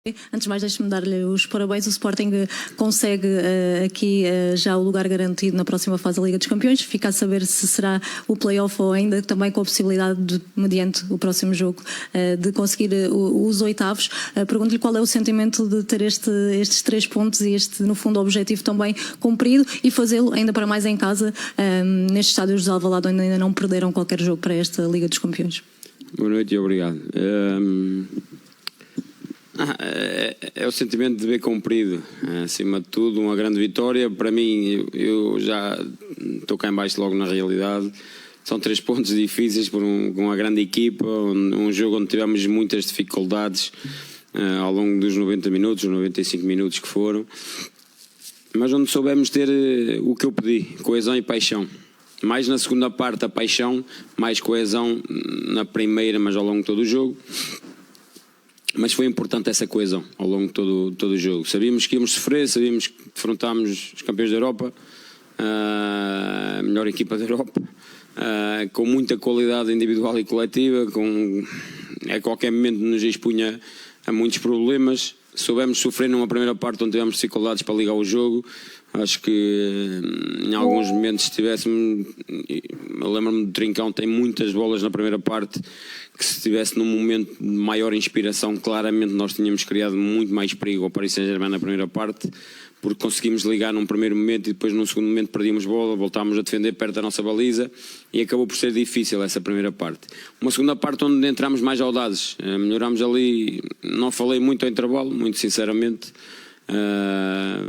Antes de mais, deixe-me dar-lhe os parabéns. O Sporting consegue aqui já o lugar garantido na próxima fase da Liga dos Campeões. Fica a saber se será o play-off ou ainda também com a possibilidade de, mediante o próximo jogo, de conseguir os oitavos. Pergunto-lhe qual é o sentimento de ter estes 3 pontos e este, no fundo, objetivo também cumprido e fazê-lo ainda para mais em casa, neste estádio de Alvalade, onde ainda não perderam qualquer jogo para esta Liga dos Campeões. Boa noite e obrigado. É o sentimento de ver cumprido, acima de tudo, uma grande vitória. Para mim, eu já estou cá em baixo logo na realidade. São 3 pontos difíceis por uma grande equipa, um jogo onde tivemos muitas dificuldades ao longo dos 90 minutos, os 95 minutos que foram, mas onde soubemos ter o que eu pedi, coesão e paixão. Mais na segunda parte a paixão, mais coesão na primeira, mas ao longo de todo o jogo. Mas foi importante essa coesão ao longo de todo o jogo. Sabíamos que íamos sofrer, sabíamos que enfrentámos os campeões da Europa, a melhor equipa da Europa, com muita qualidade individual e coletiva, a qualquer momento nos expunha a muitos problemas. Soubemos sofrer numa primeira parte onde tivemos dificuldades para ligar o jogo. Acho que em alguns momentos estivéssemos, eu lembro-me do Trincão, tem muitas bolas na primeira parte, que se estivesse num momento de maior inspiração, claramente nós tínhamos criado muito mais perigo ao Paris Saint-Germain na primeira parte, porque conseguimos ligar num primeiro momento e depois num segundo momento perdíamos bola, voltámos a defender perto da nossa baliza e acabou por ser difícil essa primeira parte. Uma segunda parte onde entramos mais audazes, melhorámos ali, não falei muito ao intervalo, muito sinceramente.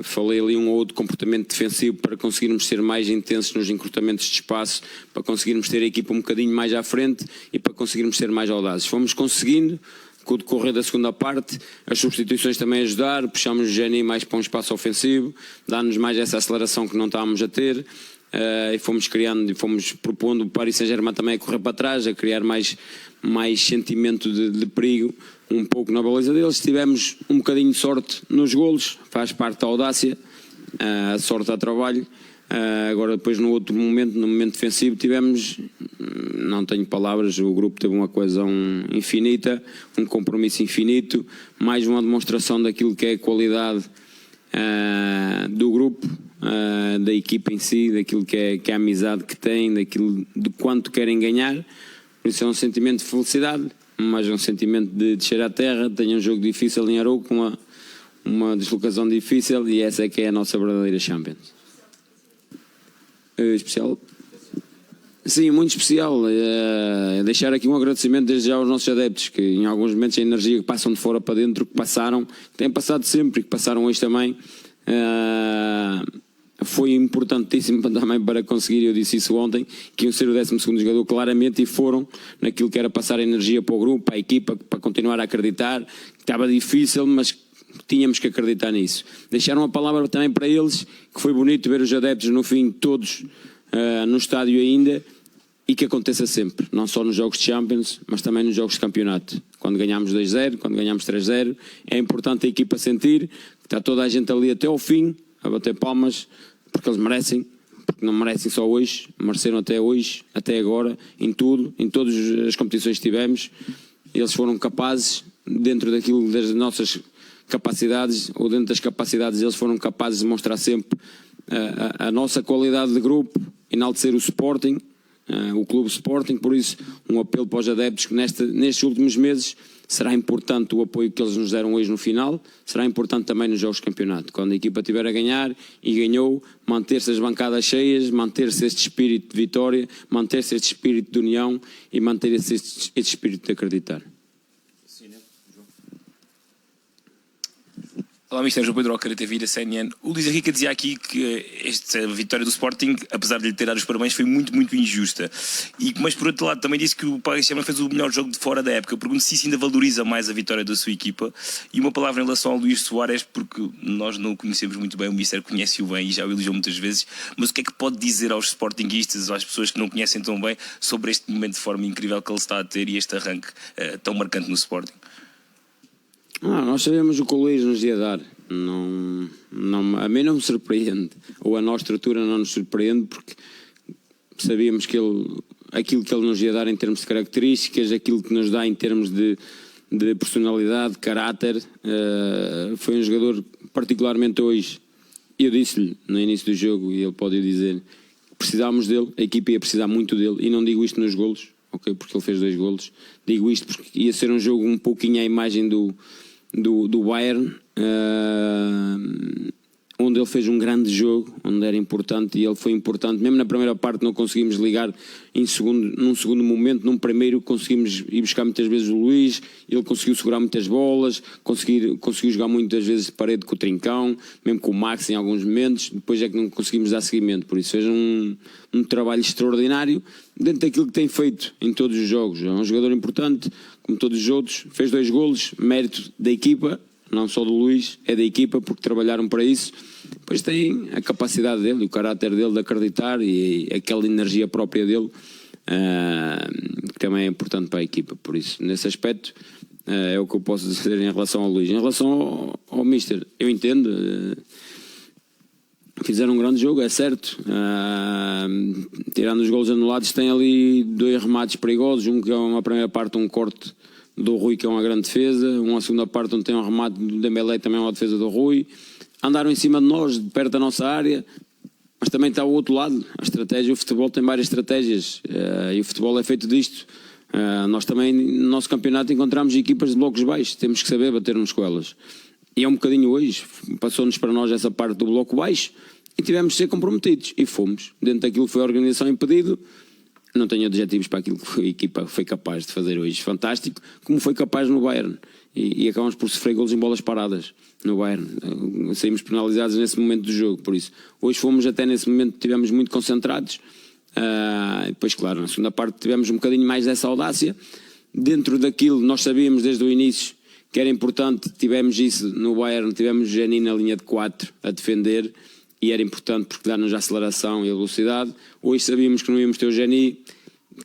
Falei ali um ou outro comportamento defensivo para conseguirmos ser mais intensos nos encurtamentos de espaço, para conseguirmos ter a equipa um bocadinho mais à frente e para conseguirmos ser mais audazes. Fomos conseguindo, com o decorrer da segunda parte, as substituições também ajudaram, puxámos o Geni mais para um espaço ofensivo, dá-nos mais essa aceleração que não estávamos a ter, e fomos criando e fomos propondo o Paris Saint-Germain também a correr para trás, a criar mais sentimento de perigo um pouco na baliza deles. Tivemos um bocadinho de sorte nos golos, faz parte da audácia, a sorte a trabalho. Agora depois no outro momento, no momento defensivo, tivemos, não tenho palavras, o grupo teve uma coesão infinita, um compromisso infinito, mais uma demonstração daquilo que é a qualidade do grupo, da equipa em si, daquilo que é a amizade que tem, daquilo de quanto querem ganhar. Por isso é um sentimento de felicidade, mas um sentimento de descer à terra. Tenho um jogo difícil em Arouca, uma deslocação difícil, e essa é que é a nossa verdadeira Champions. Especial? Sim, muito especial. Deixar aqui um agradecimento desde já aos nossos adeptos, que em alguns momentos a energia que passam de fora para dentro, que passaram, que têm passado sempre, que passaram hoje também, foi importantíssimo também para conseguir, eu disse isso ontem, que iam ser o 12º jogador claramente, e foram naquilo que era passar energia para o grupo, para a equipa, para continuar a acreditar, que estava difícil, mas tínhamos que acreditar nisso. Deixaram a palavra também para eles, que foi bonito ver os adeptos no fim todos no estádio ainda, e que aconteça sempre, não só nos jogos de Champions, mas também nos jogos de campeonato. Quando ganhamos 2-0, quando ganhamos 3-0, é importante a equipa sentir que está toda a gente ali até ao fim, a bater palmas, porque eles merecem, porque não merecem só hoje, mereceram até hoje, até agora, em tudo, em todas as competições que tivemos. Eles foram capazes, dentro daquilo das nossas capacidades, ou dentro das capacidades deles, foram capazes de mostrar sempre a nossa qualidade de grupo, enaltecer o Sporting, o Clube Sporting. Por isso, um apelo para os adeptos que nestes últimos meses será importante o apoio que eles nos deram hoje no final, será importante também nos jogos de campeonato. Quando a equipa estiver a ganhar, e ganhou, manter-se as bancadas cheias, manter-se este espírito de vitória, manter-se este espírito de união e manter-se este espírito de acreditar. Olá, Mr. João Pedro Alcaraz TV da CNN. O Luís Henrique dizia aqui que esta vitória do Sporting, apesar de lhe ter dado os parabéns, foi muito, muito injusta. Mas por outro lado também disse que o Paris Saint-Germain fez o melhor jogo de fora da época. Eu pergunto se isso ainda valoriza mais a vitória da sua equipa. E uma palavra em relação ao Luís Soares, porque nós não o conhecemos muito bem, o Mister conhece-o bem e já o elogiou muitas vezes, mas o que é que pode dizer aos sportinguistas, às pessoas que não conhecem tão bem, sobre este momento de forma incrível que ele está a ter e este arranque tão marcante no Sporting? Nós sabemos o que o Luís nos ia dar. A mim não me surpreende, ou a nossa estrutura não nos surpreende, porque sabíamos que aquilo que ele nos ia dar em termos de características, aquilo que nos dá em termos de de personalidade, de caráter. Foi um jogador, particularmente hoje, eu disse-lhe no início do jogo, e ele pode dizer, precisávamos dele, a equipa ia precisar muito dele, e não digo isto nos golos, okay, porque ele fez 2 golos, digo isto porque ia ser um jogo um pouquinho à imagem do Bayern, onde ele fez um grande jogo, onde era importante, e ele foi importante. Mesmo na primeira parte não conseguimos ligar num segundo momento, num primeiro conseguimos ir buscar muitas vezes o Luís, ele conseguiu segurar muitas bolas, conseguiu jogar muitas vezes de parede com o Trincão, mesmo com o Max em alguns momentos, depois é que não conseguimos dar seguimento. Por isso fez um trabalho extraordinário dentro daquilo que tem feito em todos os jogos. É um jogador importante, como todos os outros, fez 2 golos, mérito da equipa, não só do Luís, é da equipa, porque trabalharam para isso. Depois tem a capacidade dele, o caráter dele de acreditar e aquela energia própria dele, que também é importante para a equipa. Por isso, nesse aspecto, é o que eu posso dizer em relação ao Luís. Em relação ao Mister, eu entendo, fizeram um grande jogo, é certo. Tirando os golos anulados, tem ali 2 remates perigosos, um que é uma primeira parte, um corte do Rui, que é uma grande defesa, uma segunda parte onde tem um remate do Dembélé, também é uma defesa do Rui. Andaram em cima de nós, perto da nossa área, mas também está o outro lado, a estratégia. O futebol tem várias estratégias, e o futebol é feito disto. Nós também, no nosso campeonato, encontramos equipas de blocos baixos, temos que saber bater-nos com elas. E é um bocadinho hoje, passou-nos para nós essa parte do bloco baixo, e tivemos de ser comprometidos, e fomos. Dentro daquilo que foi a organização impedido, não tenho adjetivos para aquilo que a equipa foi capaz de fazer hoje. Fantástico, como foi capaz no Bayern. E acabamos por sofrer golos em bolas paradas no Bayern. Saímos penalizados nesse momento do jogo. Por isso, hoje fomos até nesse momento, estivemos muito concentrados. Depois, claro, na segunda parte tivemos um bocadinho mais dessa audácia. Dentro daquilo, nós sabíamos desde o início que era importante. Tivemos isso no Bayern, tivemos o Geni na linha de 4 a defender. E era importante porque dá-nos a aceleração e a velocidade. Hoje sabíamos que não íamos ter o Geni,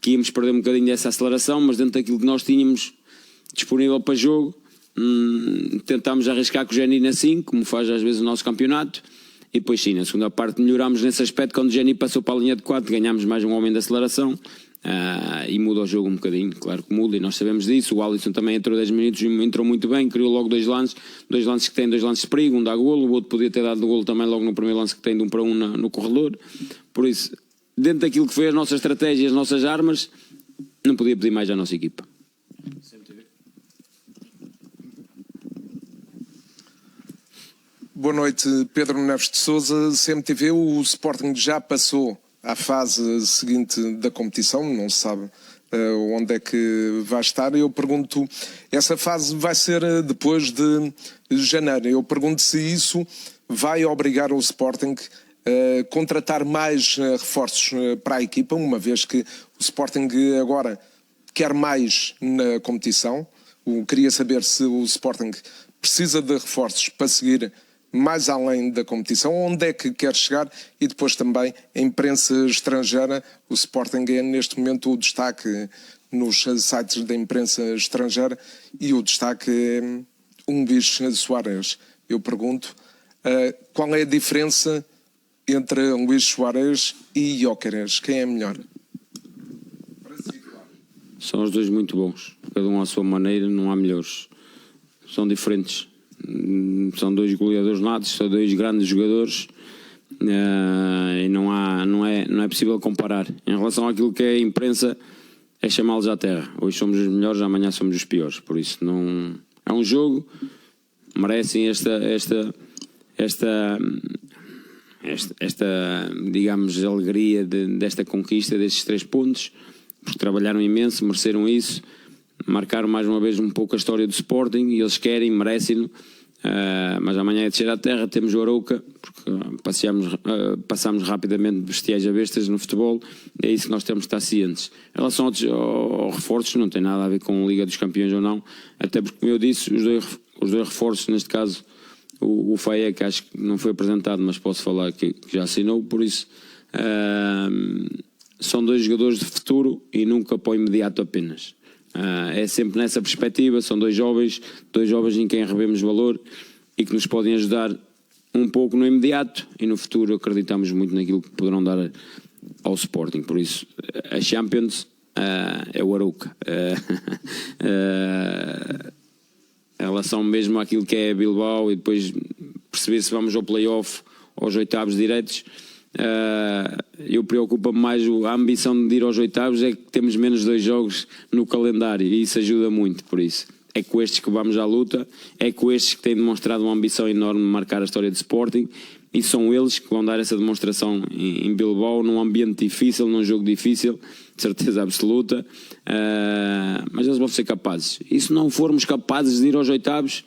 que íamos perder um bocadinho dessa aceleração, mas dentro daquilo que nós tínhamos disponível para jogo, tentámos arriscar com o Geni na 5, como faz às vezes o nosso campeonato, e depois sim, na segunda parte melhorámos nesse aspecto. Quando o Geni passou para a linha de 4, ganhámos mais um homem de aceleração, e muda o jogo um bocadinho, claro que muda, e nós sabemos disso. O Alisson também entrou 10 minutos, entrou muito bem, criou logo 2 lances que têm 2 lances de perigo, um dá golo, o outro podia ter dado golo também logo no primeiro lance que tem de 1 para 1 no corredor. Por isso, dentro daquilo que foi a nossa estratégia e as nossas armas, não podia pedir mais à nossa equipa. Boa noite, Pedro Neves de Sousa, CMTV. O Sporting já passou à fase seguinte da competição, não se sabe onde é que vai estar. Eu pergunto, essa fase vai ser depois de janeiro. Eu pergunto se isso vai obrigar o Sporting a contratar mais reforços para a equipa, uma vez que o Sporting agora quer mais na competição. Eu queria saber se o Sporting precisa de reforços para seguir mais além da competição, onde é que quer chegar, e depois também a imprensa estrangeira. O Sporting é neste momento o destaque nos sites da imprensa estrangeira, e o destaque é Luís Soares. Eu pergunto, qual é a diferença entre Luís Soares e Gyökeres? Quem é melhor? São os dois muito bons, cada um à sua maneira, não há melhores, são diferentes. São 2 goleadores natos, são 2 grandes jogadores, e não é possível comparar. Em relação àquilo que é a imprensa, é chamá-los à terra. Hoje somos os melhores, amanhã somos os piores. Por isso não é um jogo, merecem esta digamos, alegria desta conquista, destes 3 pontos, porque trabalharam imenso, mereceram isso. Marcaram mais uma vez um pouco a história do Sporting, e eles querem, merecem-no. Mas amanhã é descer à terra, temos o Arouca, porque passámos rapidamente de bestiais a bestas no futebol, é isso que nós temos de estar cientes. Em relação aos reforços, não tem nada a ver com a Liga dos Campeões ou não, até porque, como eu disse, os dois reforços, neste caso o Faia, que acho que não foi apresentado, mas posso falar que já assinou, por isso são 2 jogadores de futuro e nunca para o imediato apenas. É sempre nessa perspectiva, são 2 jovens em quem revemos valor e que nos podem ajudar um pouco no imediato, e no futuro acreditamos muito naquilo que poderão dar ao Sporting. Por isso, a Champions é o Arouca. Em relação mesmo àquilo que é Bilbao e depois perceber se vamos ao play-off, aos oitavos diretos, eu preocupo-me mais a ambição de ir aos oitavos, é que temos menos 2 jogos no calendário e isso ajuda muito. Por isso é com estes que vamos à luta, é com estes que têm demonstrado uma ambição enorme de marcar a história de Sporting, e são eles que vão dar essa demonstração em Bilbao, num ambiente difícil, num jogo difícil, de certeza absoluta, mas eles vão ser capazes. E se não formos capazes de ir aos oitavos,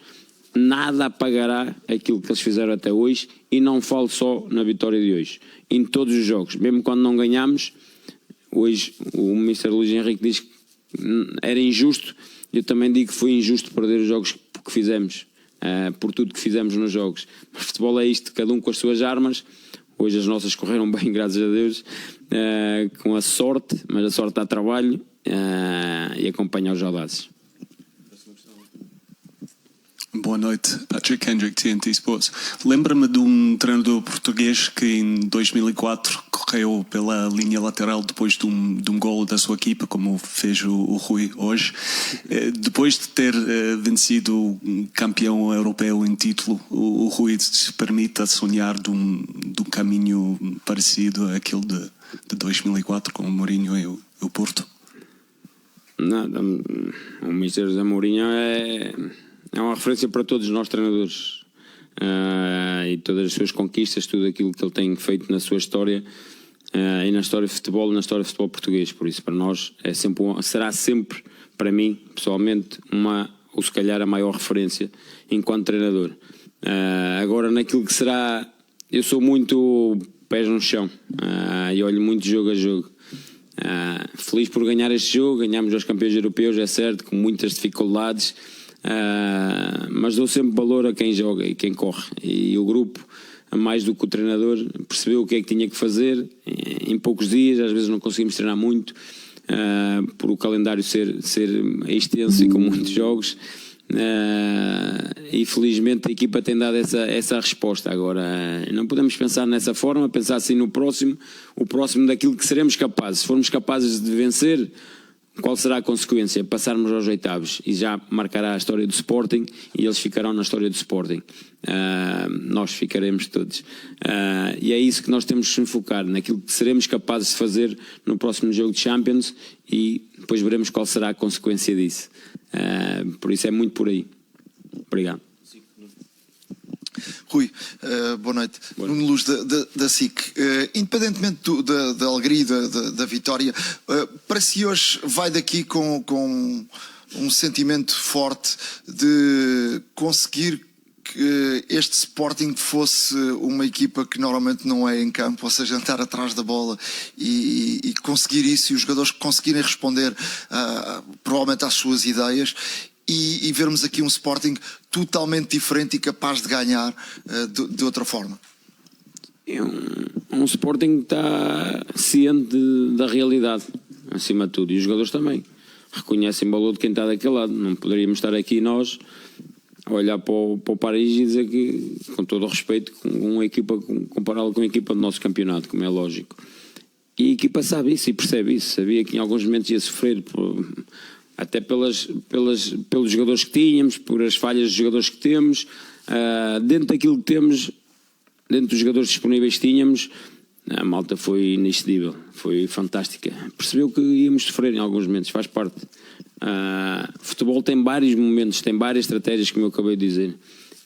nada apagará aquilo que eles fizeram até hoje, e não falo só na vitória de hoje, em todos os jogos, mesmo quando não ganhamos. Hoje o Mr. Luís Henrique diz que era injusto, eu também digo que foi injusto perder os jogos que fizemos, por tudo que fizemos nos jogos, mas futebol é isto, cada um com as suas armas. Hoje as nossas correram bem, graças a Deus, com a sorte, mas a sorte dá trabalho, e acompanha os audazes. Boa noite, Patrick Kendrick, TNT Sports. Lembra-me de um treinador português que em 2004 correu pela linha lateral depois de um golo da sua equipa, como fez o Rui hoje. Depois de ter vencido um campeão europeu em título, o Rui se permite sonhar de um caminho parecido àquele de 2004 com o Mourinho e o Porto? Não, o Mr. José Mourinho é uma referência para todos nós treinadores, e todas as suas conquistas, tudo aquilo que ele tem feito na sua história, e na história de futebol, na história de futebol português. Por isso, para nós será sempre, para mim pessoalmente, ou se calhar a maior referência enquanto treinador. Agora, naquilo que será, eu sou muito pés no chão, e olho muito jogo a jogo. Feliz por ganhar este jogo, ganhámos os campeões europeus, é certo, com muitas dificuldades, mas dou sempre valor a quem joga e quem corre, e o grupo, mais do que o treinador, percebeu o que é que tinha que fazer em poucos dias. Às vezes não conseguimos treinar muito, por o calendário ser extenso e com muitos jogos, e felizmente a equipa tem dado essa resposta. Agora não podemos pensar nessa forma, pensar assim no próximo, o próximo daquilo que seremos capazes. Se formos capazes de vencer, qual será a consequência? Passarmos aos oitavos e já marcará a história do Sporting, e eles ficarão na história do Sporting. Nós ficaremos todos. E é isso que nós temos de nos focar, naquilo que seremos capazes de fazer no próximo jogo de Champions, e depois veremos qual será a consequência disso. Por isso é muito por aí. Obrigado. Rui, boa noite. Nuno Luz da SIC. Independentemente da alegria e da vitória, para si hoje vai daqui com um sentimento forte de conseguir que este Sporting fosse uma equipa que normalmente não é em campo, ou seja, andar atrás da bola e conseguir isso, e os jogadores conseguirem responder provavelmente às suas ideias, e vermos aqui um Sporting totalmente diferente e capaz de ganhar de outra forma? É um Sporting que está ciente da realidade, acima de tudo, e os jogadores também reconhecem o valor de quem está daquele lado. Não poderíamos estar aqui nós a olhar para o Paris e dizer que, com todo o respeito, compará-lo com a equipa do nosso campeonato, como é lógico. E a equipa sabe isso e percebe isso. Sabia que em alguns momentos ia sofrer, até pelos jogadores que tínhamos, por as falhas dos jogadores que temos, dentro daquilo que temos, dentro dos jogadores disponíveis que tínhamos. A malta foi inexcedível, foi fantástica. Percebeu que íamos sofrer em alguns momentos, faz parte. Futebol tem vários momentos, tem várias estratégias, como eu acabei de dizer,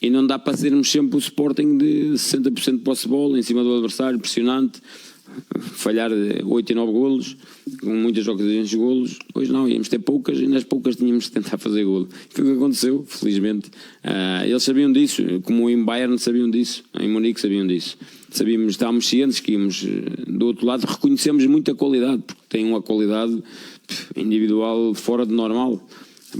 e não dá para sermos sempre o Sporting de 60% de posse de bola em cima do adversário, pressionante, falhar 8 e 9 golos, com muitas ocasiões de golos. Hoje não, íamos ter poucas, e nas poucas tínhamos de tentar fazer golo. Foi o que aconteceu, felizmente. Eles sabiam disso, como em Bayern sabiam disso, em Munique sabiam disso. Sabíamos, estávamos cientes que íamos do outro lado, reconhecemos muita qualidade, porque tem uma qualidade individual fora de normal.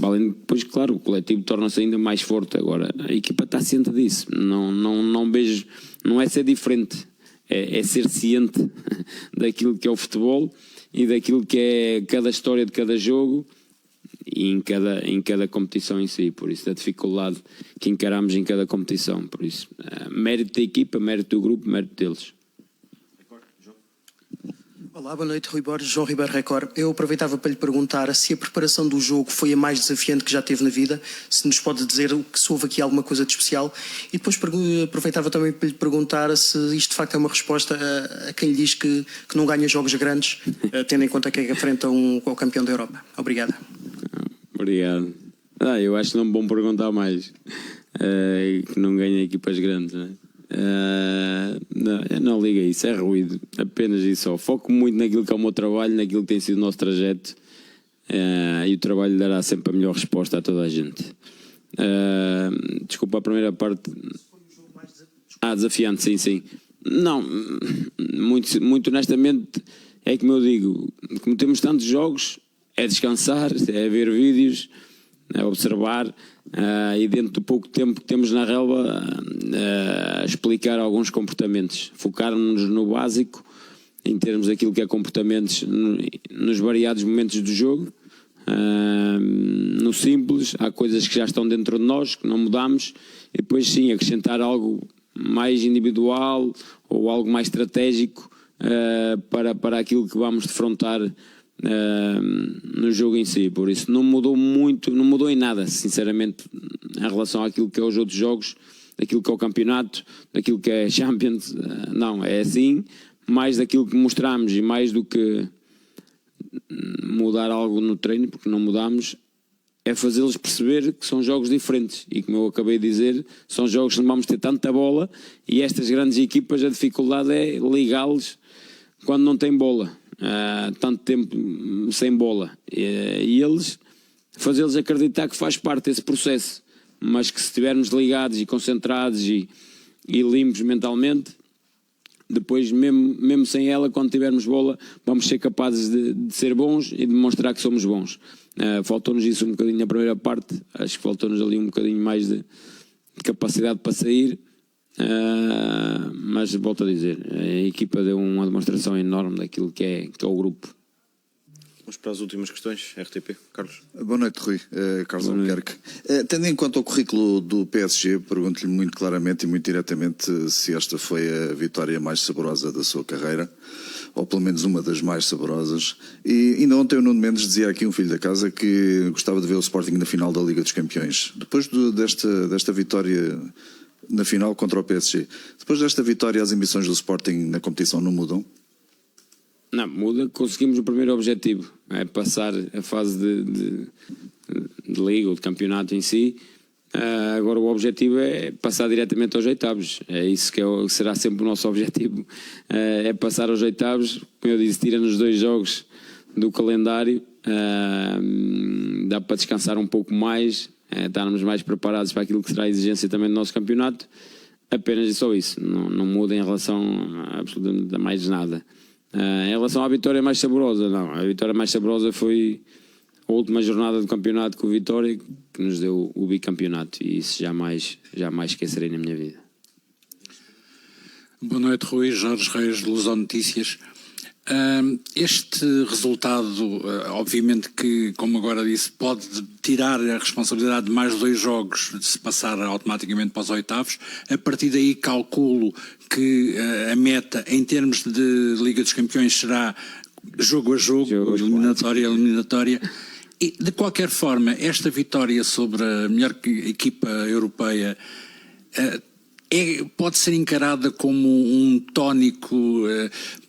Além de, depois, claro, o coletivo torna-se ainda mais forte. Agora, a equipa está ciente disso. Não vejo, não é ser diferente, é ser ciente daquilo que é o futebol e daquilo que é cada história de cada jogo e em cada competição em si. Por isso, da dificuldade que encaramos em cada competição. Por isso, mérito da equipa, mérito do grupo, mérito deles. Olá, boa noite, Rui Borges, João Ribeiro Record. Eu aproveitava para lhe perguntar se a preparação do jogo foi a mais desafiante que já teve na vida, se nos pode dizer se houve aqui alguma coisa de especial, e depois aproveitava também para lhe perguntar se isto de facto é uma resposta a quem lhe diz que não ganha jogos grandes, tendo em conta que é frente ao campeão da Europa. Obrigado. Obrigado. Eu acho que não me vão perguntar mais, que não ganha equipas grandes, não é? Não liga isso, é ruído, apenas isso só. Foco muito naquilo que é o meu trabalho, naquilo que tem sido o nosso trajeto, e o trabalho dará sempre a melhor resposta a toda a gente. Desculpa a primeira parte. Desafiante, sim. Não, muito honestamente, é como eu digo, como temos tantos jogos, é descansar, é ver vídeos, é observar, e dentro do pouco tempo que temos na relva, explicar alguns comportamentos, focar-nos no básico em termos daquilo que é comportamentos nos variados momentos do jogo, no simples. Há coisas que já estão dentro de nós, que não mudamos, e depois sim acrescentar algo mais individual ou algo mais estratégico para aquilo que vamos defrontar no jogo em si. Por isso não mudou muito, não mudou em nada, sinceramente, em relação àquilo que é os outros jogos, daquilo que é o campeonato, daquilo que é Champions. Não, é assim, mais daquilo que mostramos e mais do que mudar algo no treino, porque não mudamos, é fazê-los perceber que são jogos diferentes, e como eu acabei de dizer, são jogos que não vamos ter tanta bola, e estas grandes equipas, a dificuldade é ligá-los quando não têm bola, tanto tempo sem bola, e eles, fazê-los acreditar que faz parte desse processo, mas que se estivermos ligados e concentrados e limpos mentalmente, depois mesmo sem ela, quando tivermos bola, vamos ser capazes de ser bons e de demonstrar que somos bons. Faltou-nos isso um bocadinho na primeira parte, acho que faltou-nos ali um bocadinho mais de capacidade para sair, mas volto a dizer, a equipa deu uma demonstração enorme daquilo que é o grupo. Vamos para as últimas questões, RTP. Carlos. Boa noite, Rui. Carlos Albuquerque. Tendo em conta o currículo do PSG, pergunto-lhe muito claramente e muito diretamente se esta foi a vitória mais saborosa da sua carreira, ou pelo menos uma das mais saborosas. E ainda ontem o Nuno Mendes dizia aqui, um filho da casa, que gostava de ver o Sporting na final da Liga dos Campeões. Depois desta vitória na final contra o PSG, depois desta vitória, as ambições do Sporting na competição não mudam? Não, muda. Conseguimos o primeiro objetivo, é passar a fase de liga ou de campeonato em si. Agora o objetivo é passar diretamente aos oitavos. É isso que será sempre o nosso objetivo, é passar aos oitavos. Como eu disse, tira-nos 2 jogos do calendário, dá para descansar um pouco mais, estarmos mais preparados para aquilo que será a exigência também do nosso campeonato. Apenas e só isso, não muda em relação a absolutamente a mais nada. Em relação à vitória mais saborosa, não. A vitória mais saborosa foi a última jornada do campeonato com o Vitória, que nos deu o bicampeonato, e isso jamais esquecerei na minha vida. Boa noite, Rui. Jorge Reis, de Luzão Notícias. Este resultado, obviamente que, como agora disse, pode tirar a responsabilidade de mais 2 jogos de se passar automaticamente para os oitavos. A partir daí calculo que a meta em termos de Liga dos Campeões será jogo a jogo, eliminatória a eliminatória. E, de qualquer forma, esta vitória sobre a melhor equipa europeia pode ser encarada como um tónico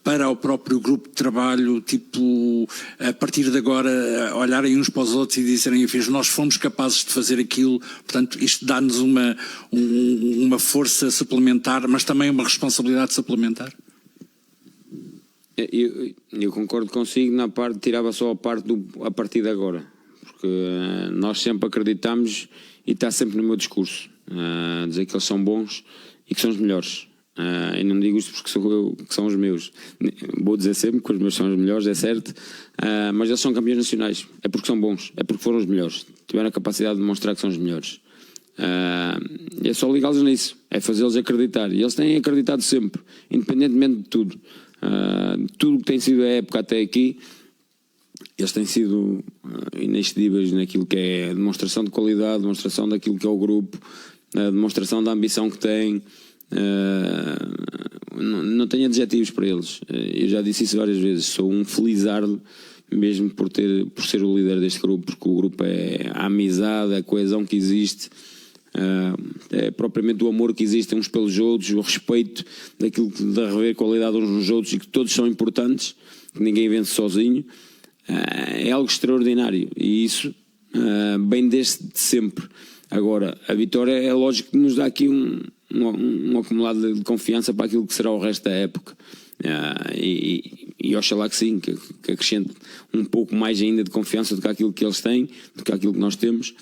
para o próprio grupo de trabalho, tipo, a partir de agora olharem uns para os outros e dizerem, nós fomos capazes de fazer aquilo, portanto isto dá-nos uma força suplementar, mas também uma responsabilidade suplementar? Eu concordo consigo na parte, tirava só a partir de agora, porque nós sempre acreditamos, e está sempre no meu discurso, dizer que eles são bons e que são os melhores. E não digo isto porque sou eu que são os meus, vou dizer sempre que os meus são os melhores, é certo, mas eles são campeões nacionais, é porque são bons, é porque foram os melhores, tiveram a capacidade de mostrar que são os melhores. É só ligá-los nisso, é fazê-los acreditar, e eles têm acreditado sempre, independentemente de tudo. Tudo que tem sido a época até aqui, eles têm sido inexcedíveis naquilo que é a demonstração de qualidade, demonstração daquilo que é o grupo, a demonstração da ambição que têm, não tenho adjetivos para eles. Eu já disse isso várias vezes. Sou um felizardo mesmo por ser o líder deste grupo, porque o grupo é a amizade, a coesão que existe, é propriamente o amor que existe uns pelos outros, o respeito daquilo que dá a ver qualidade uns nos outros e que todos são importantes, que ninguém vence sozinho. É algo extraordinário e isso bem desde sempre. Agora, a vitória é lógico que nos dá aqui um acumulado de confiança para aquilo que será o resto da época. E oxalá que sim, que acrescente um pouco mais ainda de confiança do que aquilo que eles têm, do que aquilo que nós temos,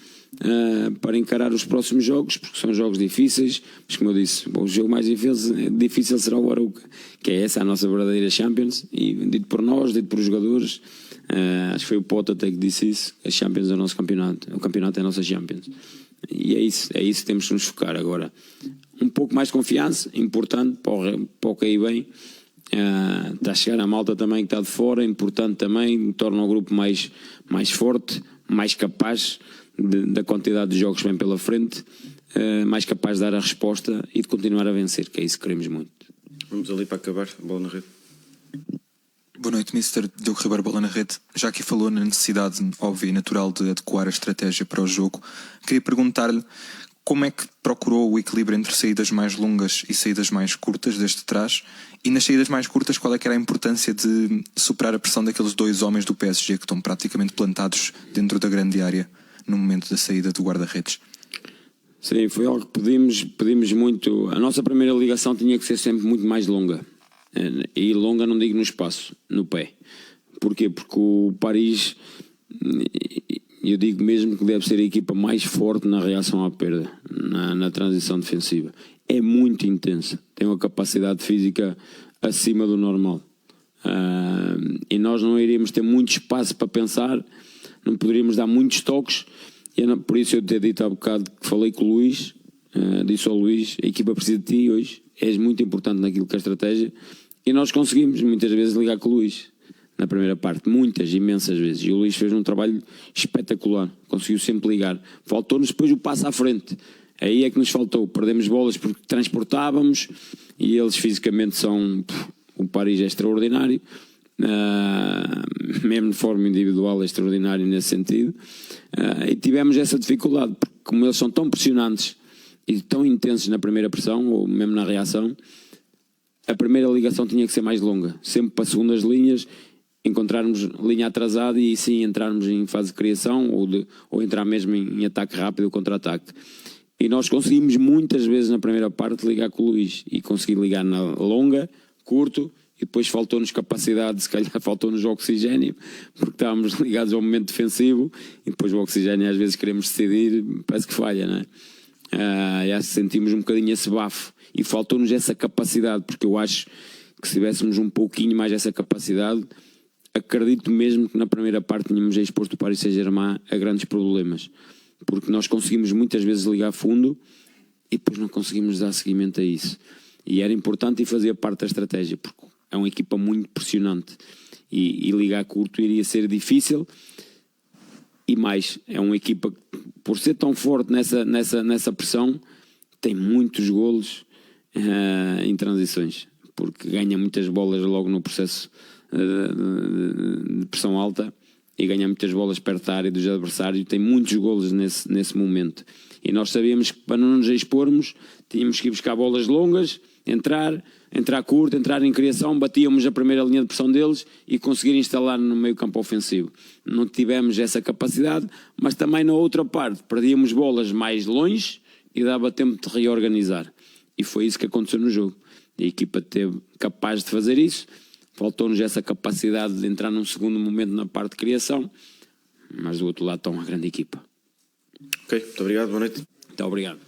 para encarar os próximos jogos, porque são jogos difíceis, mas como eu disse, o jogo mais difícil será o Arouca, que é essa a nossa verdadeira Champions, e dito por nós, dito por os jogadores, acho que foi o Pote até que disse isso, a Champions é o nosso campeonato, o campeonato é a nossa Champions. E é isso que temos que nos focar agora. Um pouco mais de confiança, importante para o cair bem. Está a chegar a malta também que está de fora, importante também, torna o grupo mais forte, mais capaz da quantidade de jogos que vem pela frente, mais capaz de dar a resposta e de continuar a vencer, que é isso que queremos muito. Vamos ali para acabar, bola na rede. Boa noite, Mr. Diogo Ribeiro, bola na rede. Já aqui falou na necessidade óbvia e natural de adequar a estratégia para o jogo. Queria perguntar-lhe como é que procurou o equilíbrio entre saídas mais longas e saídas mais curtas desde trás, e nas saídas mais curtas qual é que era a importância de superar a pressão daqueles dois homens do PSG que estão praticamente plantados dentro da grande área no momento da saída do guarda-redes? Sim, foi algo que pedimos muito. A nossa primeira ligação tinha que ser sempre muito mais longa. E longa não digo no espaço, no pé. Porquê? Porque o Paris, eu digo mesmo que deve ser a equipa mais forte na reação à perda, na transição defensiva. É muito intensa, tem uma capacidade física acima do normal. E nós não iríamos ter muito espaço para pensar, não poderíamos dar muitos toques. Por isso eu ter dito há bocado que falei com o Luís, disse ao Luís, a equipa precisa de ti hoje, és muito importante naquilo que é a estratégia, e nós conseguimos muitas vezes ligar com o Luís na primeira parte, imensas vezes, e o Luís fez um trabalho espetacular, conseguiu sempre ligar. Faltou-nos depois o passo à frente, aí é que nos faltou, perdemos bolas porque transportávamos, e eles fisicamente o Paris é extraordinário, mesmo de forma individual é extraordinário nesse sentido, e tivemos essa dificuldade, porque como eles são tão pressionantes e tão intensos na primeira pressão, ou mesmo na reação, a primeira ligação tinha que ser mais longa, sempre para segundas linhas, encontrarmos linha atrasada e sim entrarmos em fase de criação ou entrar mesmo em ataque rápido ou contra-ataque. E nós conseguimos muitas vezes na primeira parte ligar com o Luís, e consegui ligar na longa, curto, e depois faltou-nos capacidade, se calhar faltou-nos o oxigênio, porque estávamos ligados ao momento defensivo, e depois o oxigênio às vezes queremos decidir, parece que falha, não é? Já sentimos um bocadinho esse bafo, e faltou-nos essa capacidade, porque eu acho que se tivéssemos um pouquinho mais essa capacidade, acredito mesmo que na primeira parte tínhamos exposto o Paris Saint-Germain a grandes problemas, porque nós conseguimos muitas vezes ligar fundo e depois não conseguimos dar seguimento a isso, e era importante e fazia parte da estratégia, porque é uma equipa muito pressionante e ligar curto iria ser difícil, e mais, é uma equipa que, por ser tão forte nessa pressão, tem muitos golos em transições, porque ganha muitas bolas logo no processo de pressão alta e ganha muitas bolas perto da área dos adversários, tem muitos golos nesse momento, e nós sabíamos que para não nos expormos tínhamos que ir buscar bolas longas, entrar curto, entrar em criação, batíamos a primeira linha de pressão deles e conseguir instalar no meio campo ofensivo. Não tivemos essa capacidade, mas também na outra parte perdíamos bolas mais longe e dava tempo de reorganizar, e foi isso que aconteceu no jogo. A equipa esteve capaz de fazer isso, faltou-nos essa capacidade de entrar num segundo momento na parte de criação, mas do outro lado está uma grande equipa. Ok, muito obrigado, boa noite. Muito obrigado.